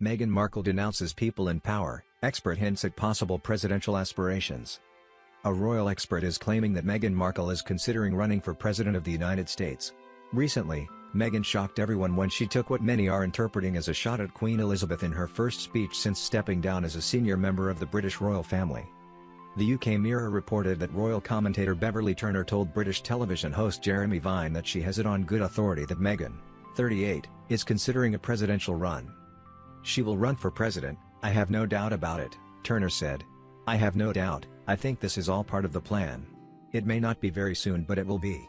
Meghan Markle denounces people in power, expert hints at possible presidential aspirations. A royal expert is claiming that Meghan Markle is considering running for President of the United States. Recently, Meghan shocked everyone when she took what many are interpreting as a shot at Queen Elizabeth in her first speech since stepping down as a senior member of the British royal family. The UK Mirror reported that royal commentator Beverly Turner told British television host Jeremy Vine that she has it on good authority that Meghan, 38, is considering a presidential run. "She will run for president, I have no doubt about it," Turner said. "I have no doubt, I think this is all part of the plan. It may not be very soon but it will be."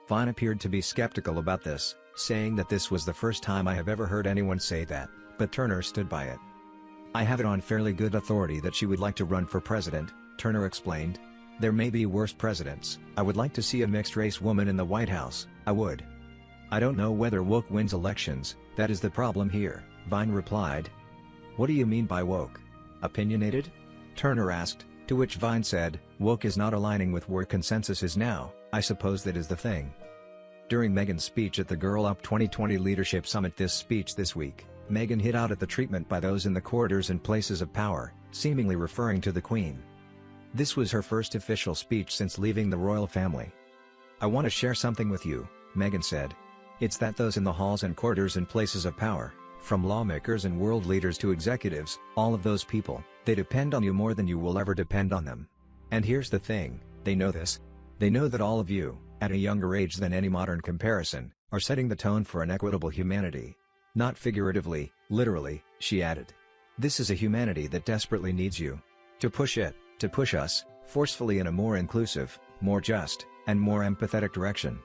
Vine appeared to be skeptical about this, saying that this was the first time I have ever heard anyone say that, but Turner stood by it. "I have it on fairly good authority that she would like to run for president," Turner explained. "There may be worse presidents, I would like to see a mixed-race woman in the White House, I would. I don't know whether woke wins elections, that is the problem here," Vine replied. "What do you mean by woke? Opinionated?" Turner asked, to which Vine said, "Woke is not aligning with where consensus is now, I suppose that is the thing." During Meghan's speech at the Girl Up 2020 Leadership Summit this week, Meghan hit out at the treatment by those in the corridors and places of power, seemingly referring to the Queen. This was her first official speech since leaving the royal family. "I want to share something with you," Meghan said. "It's that those in the halls and corridors and places of power, from lawmakers and world leaders to executives, all of those people, they depend on you more than you will ever depend on them. And here's the thing, they know this. They know that all of you, at a younger age than any modern comparison, are setting the tone for an equitable humanity. Not figuratively, literally," she added. "This is a humanity that desperately needs you. To push us, forcefully in a more inclusive, more just, and more empathetic direction.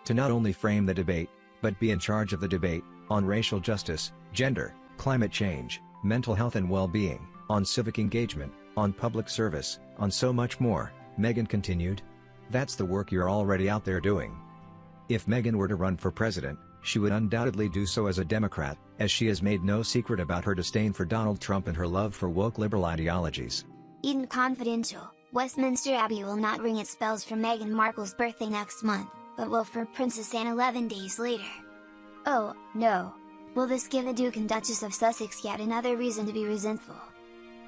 To not only frame the debate, but be in charge of the debate, on racial justice, gender, climate change, mental health and well-being, on civic engagement, on public service, on so much more," Meghan continued. "That's the work you're already out there doing." If Meghan were to run for president, she would undoubtedly do so as a Democrat, as she has made no secret about her disdain for Donald Trump and her love for woke liberal ideologies. Eden Confidential, Westminster Abbey will not ring its bells for Meghan Markle's birthday next month, but will for Princess Anne 11 days later. Oh, no. Will this give the Duke and Duchess of Sussex yet another reason to be resentful?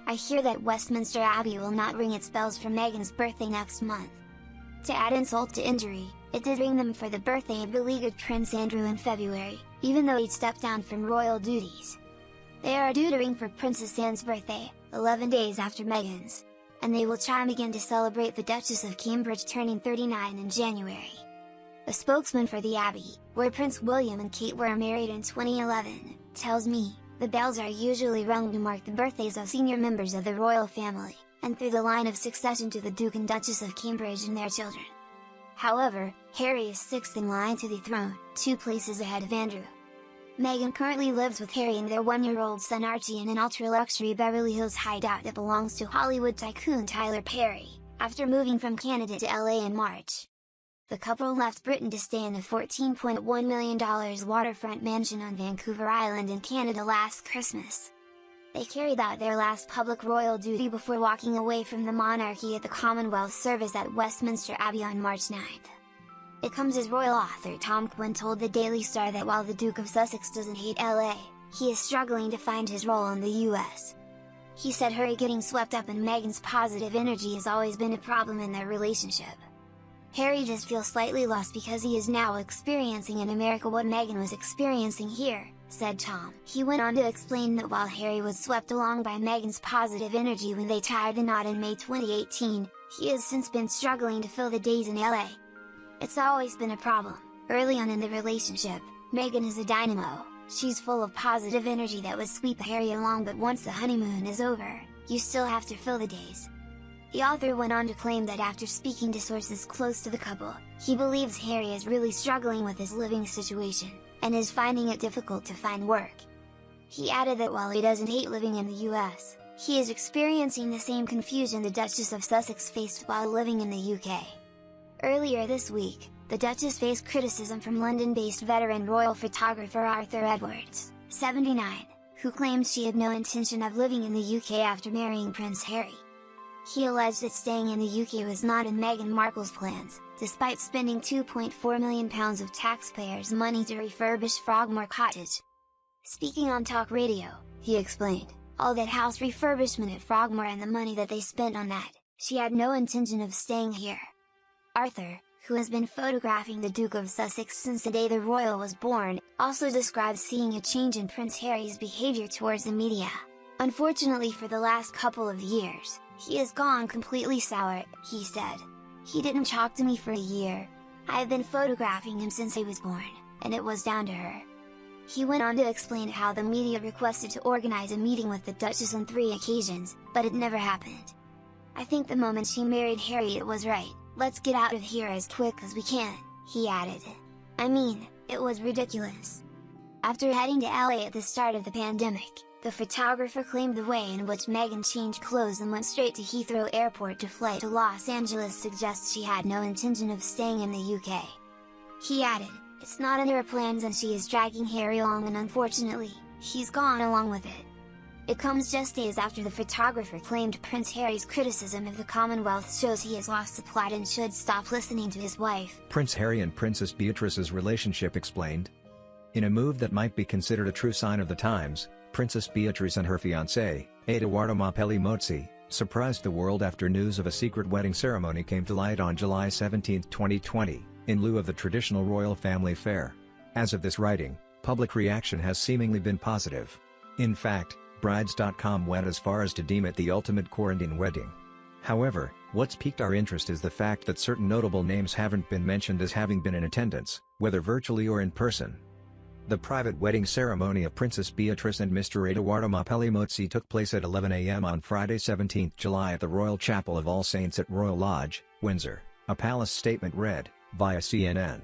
I hear that Westminster Abbey will not ring its bells for Meghan's birthday next month. To add insult to injury, it did ring them for the birthday of beleaguered Prince Andrew in February, even though he'd stepped down from royal duties. They are due to ring for Princess Anne's birthday, 11 days after Meghan's, and they will chime again to celebrate the Duchess of Cambridge turning 39 in January. A spokesman for the Abbey, where Prince William and Kate were married in 2011, tells me, the bells are usually rung to mark the birthdays of senior members of the royal family, and through the line of succession to the Duke and Duchess of Cambridge and their children. However, Harry is sixth in line to the throne, 2 places ahead of Andrew. Meghan currently lives with Harry and their 1-year-old son Archie in an ultra-luxury Beverly Hills hideout that belongs to Hollywood tycoon Tyler Perry, after moving from Canada to LA in March. The couple left Britain to stay in a $14.1 million waterfront mansion on Vancouver Island in Canada last Christmas. They carried out their last public royal duty before walking away from the monarchy at the Commonwealth service at Westminster Abbey on March 9th. It comes as royal author Tom Quinn told the Daily Star that while the Duke of Sussex doesn't hate LA, he is struggling to find his role in the US. He said Harry getting swept up in Meghan's positive energy has always been a problem in their relationship. Harry just feels slightly lost because he is now experiencing in America what Meghan was experiencing here, said Tom. He went on to explain that while Harry was swept along by Meghan's positive energy when they tied the knot in May 2018, he has since been struggling to fill the days in LA. It's always been a problem. Early on in the relationship, Meghan is a dynamo, she's full of positive energy that would sweep Harry along, but once the honeymoon is over, you still have to fill the days. The author went on to claim that after speaking to sources close to the couple, he believes Harry is really struggling with his living situation, and is finding it difficult to find work. He added that while he doesn't hate living in the US, he is experiencing the same confusion the Duchess of Sussex faced while living in the UK. Earlier this week, the Duchess faced criticism from London-based veteran royal photographer Arthur Edwards, 79, who claimed she had no intention of living in the UK after marrying Prince Harry. He alleged that staying in the UK was not in Meghan Markle's plans, despite spending £2.4 million of taxpayers' money to refurbish Frogmore Cottage. Speaking on talk radio, he explained, all that house refurbishment at Frogmore and the money that they spent on that, she had no intention of staying here. Arthur, who has been photographing the Duke of Sussex since the day the royal was born, also describes seeing a change in Prince Harry's behavior towards the media. Unfortunately for the last couple of years, he has gone completely sour, he said. He didn't talk to me for a year. I have been photographing him since he was born, and it was down to her. He went on to explain how the media requested to organize a meeting with the Duchess on 3 occasions, but it never happened. I think the moment she married Harry it was right, let's get out of here as quick as we can, he added. I mean, it was ridiculous. After heading to LA at the start of the pandemic, the photographer claimed the way in which Meghan changed clothes and went straight to Heathrow Airport to fly to Los Angeles suggests she had no intention of staying in the UK. He added, it's not in her plans and she is dragging Harry along and unfortunately, he's gone along with it. It comes just days after the photographer claimed Prince Harry's criticism of the Commonwealth shows he has lost the plot and should stop listening to his wife. Prince Harry and Princess Beatrice's relationship explained. In a move that might be considered a true sign of the times, Princess Beatrice and her fiancé, Edoardo Markle Denounces, surprised the world after news of a secret wedding ceremony came to light on July 17, 2020, in lieu of the traditional royal family fare. As of this writing, public reaction has seemingly been positive. In fact, Brides.com went as far as to deem it the ultimate quarantine wedding. However, what's piqued our interest is the fact that certain notable names haven't been mentioned as having been in attendance, whether virtually or in person. The private wedding ceremony of Princess Beatrice and Mr. Edoardo Markle Denounces took place at 11 a.m. on Friday 17 July at the Royal Chapel of All Saints at Royal Lodge, Windsor, a palace statement read, via CNN.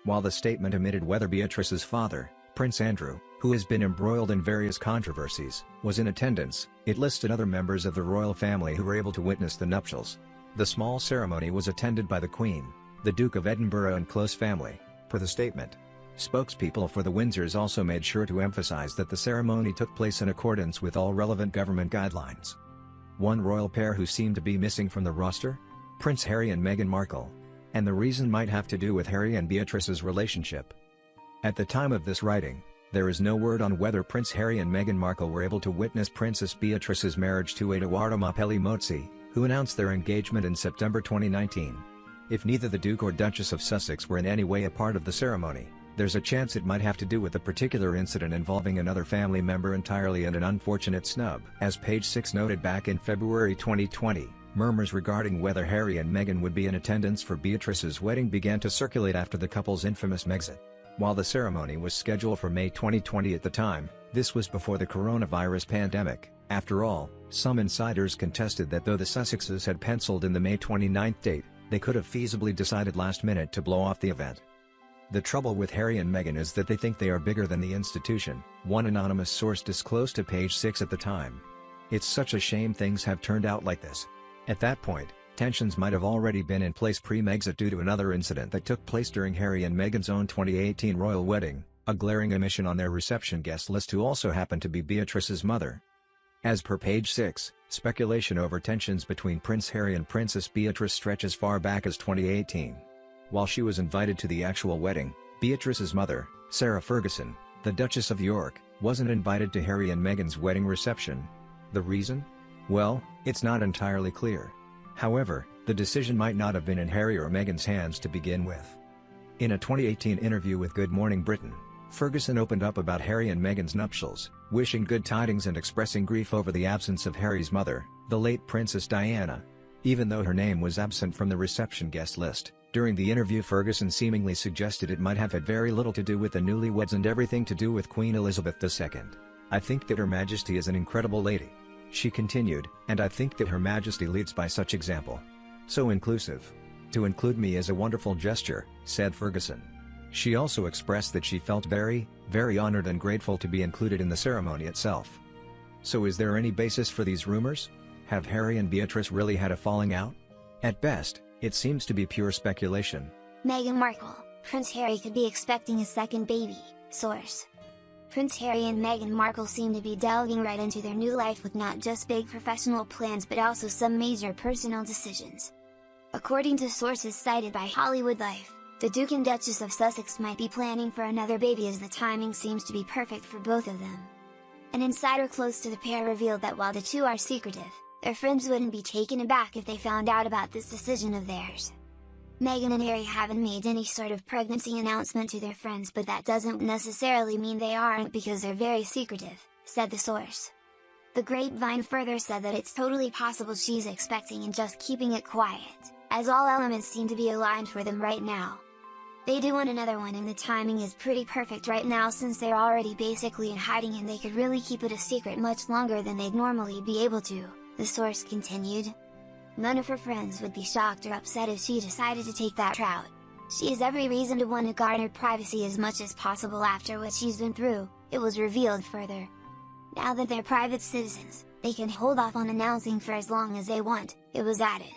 While the statement omitted whether Beatrice's father, Prince Andrew, who has been embroiled in various controversies, was in attendance, it listed other members of the royal family who were able to witness the nuptials. The small ceremony was attended by the Queen, the Duke of Edinburgh and close family, per the statement. Spokespeople for the Windsors also made sure to emphasize that the ceremony took place in accordance with all relevant government guidelines. One royal pair who seemed to be missing from the roster? Prince Harry and Meghan Markle. And the reason might have to do with Harry and Beatrice's relationship. At the time of this writing, there is no word on whether Prince Harry and Meghan Markle were able to witness Princess Beatrice's marriage to Edoardo Markle Denounces, who announced their engagement in September 2019. If neither the Duke or Duchess of Sussex were in any way a part of the ceremony, there's a chance it might have to do with a particular incident involving another family member entirely and an unfortunate snub. As Page 6 noted back in February 2020, murmurs regarding whether Harry and Meghan would be in attendance for Beatrice's wedding began to circulate after the couple's infamous Megxit. While the ceremony was scheduled for May 2020 at the time, this was before the coronavirus pandemic. After all, some insiders contested that though the Sussexes had penciled in the May 29 date, they could have feasibly decided last minute to blow off the event. The trouble with Harry and Meghan is that they think they are bigger than the institution, one anonymous source disclosed to Page 6 at the time. It's such a shame things have turned out like this. At that point, tensions might have already been in place pre-Megxit due to another incident that took place during Harry and Meghan's own 2018 royal wedding, a glaring omission on their reception guest list who also happened to be Beatrice's mother. As per Page 6, speculation over tensions between Prince Harry and Princess Beatrice stretches far back as 2018. While she was invited to the actual wedding, Beatrice's mother, Sarah Ferguson, the Duchess of York, wasn't invited to Harry and Meghan's wedding reception. The reason? Well, it's not entirely clear. However, the decision might not have been in Harry or Meghan's hands to begin with. In a 2018 interview with Good Morning Britain, Ferguson opened up about Harry and Meghan's nuptials, wishing good tidings and expressing grief over the absence of Harry's mother, the late Princess Diana. Even though her name was absent from the reception guest list, during the interview Ferguson seemingly suggested it might have had very little to do with the newlyweds and everything to do with Queen Elizabeth II. I think that Her Majesty is an incredible lady. She continued, and I think that Her Majesty leads by such example. So inclusive. To include me is a wonderful gesture, said Ferguson. She also expressed that she felt very, very honored and grateful to be included in the ceremony itself. So is there any basis for these rumors? Have Harry and Beatrice really had a falling out? At best, it seems to be pure speculation. Meghan Markle, Prince Harry could be expecting a second baby, source. Prince Harry and Meghan Markle seem to be delving right into their new life with not just big professional plans but also some major personal decisions. According to sources cited by Hollywood Life, the Duke and Duchess of Sussex might be planning for another baby as the timing seems to be perfect for both of them. An insider close to the pair revealed that while the two are secretive, their friends wouldn't be taken aback if they found out about this decision of theirs. Meghan and Harry haven't made any sort of pregnancy announcement to their friends, but that doesn't necessarily mean they aren't, because they're very secretive, said the source. The Grapevine further said that it's totally possible she's expecting and just keeping it quiet, as all elements seem to be aligned for them right now. They do want another one, and the timing is pretty perfect right now since they're already basically in hiding and they could really keep it a secret much longer than they'd normally be able to, the source continued. None of her friends would be shocked or upset if she decided to take that route. She has every reason to want to garner privacy as much as possible after what she's been through, it was revealed further. Now that they're private citizens, they can hold off on announcing for as long as they want, it was added.